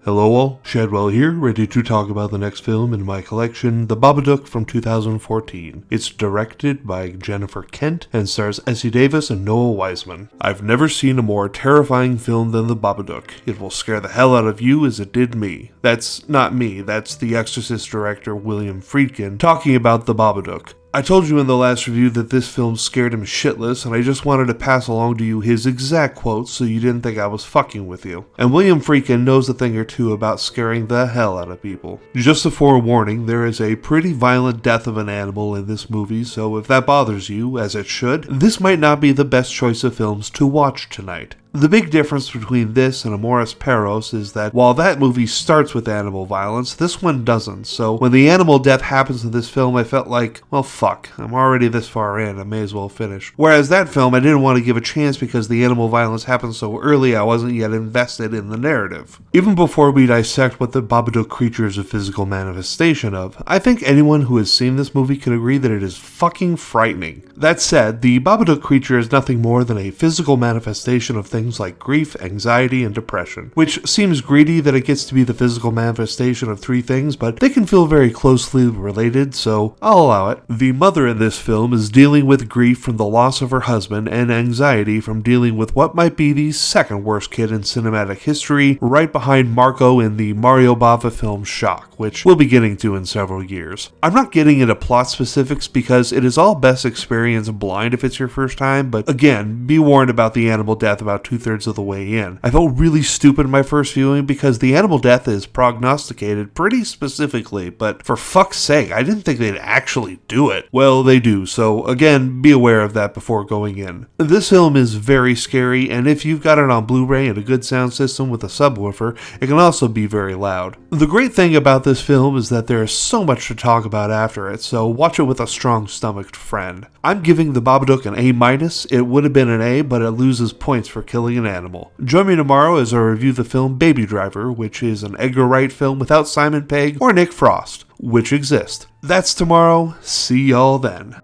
Hello all, Shadwell here, ready to talk about the next film in my collection, The Babadook from 2014. It's directed by Jennifer Kent and stars Essie Davis and Noah Wiseman. I've never seen a more terrifying film than The Babadook. It will scare the hell out of you as it did me. That's not me, that's The Exorcist director William Friedkin talking about The Babadook. I told you in the last review that this film scared him shitless, and I just wanted to pass along to you his exact quotes so you didn't think I was fucking with you. And William Friedkin knows a thing or two about scaring the hell out of people. Just a forewarning, there is a pretty violent death of an animal in this movie, so if that bothers you, as it should, this might not be the best choice of films to watch tonight. The big difference between this and Amores Perros is that while that movie starts with animal violence, this one doesn't, so when the animal death happens in this film, I felt like, well fuck, I'm already this far in, I may as well finish. Whereas that film, I didn't want to give a chance because the animal violence happened so early I wasn't yet invested in the narrative. Even before we dissect what the Babadook creature is a physical manifestation of, I think anyone who has seen this movie can agree that it is fucking frightening. That said, the Babadook creature is nothing more than a physical manifestation of things like grief, anxiety, and depression, which seems greedy that it gets to be the physical manifestation of three things, but they can feel very closely related, so I'll allow it. The mother in this film is dealing with grief from the loss of her husband and anxiety from dealing with what might be the second worst kid in cinematic history, right behind Marco in the Mario Bava film Shock, which we'll be getting to in several years. I'm not getting into plot specifics because it is all best experienced blind if it's your first time, but again, be warned about the animal death about 2/3 of the way in. I felt really stupid in my first viewing because the animal death is prognosticated pretty specifically, but for fuck's sake, I didn't think they'd actually do it. Well, they do, so again, be aware of that before going in. This film is very scary, and if you've got it on Blu-ray and a good sound system with a subwoofer, it can also be very loud. The great thing about this film is that there is so much to talk about after it, so watch it with a strong-stomached friend. I'm giving The Babadook an A-. It would have been an A, but it loses points for killing an animal. Join me tomorrow as I review the film Baby Driver, which is an Edgar Wright film without Simon Pegg or Nick Frost, which exist. That's tomorrow. See y'all then.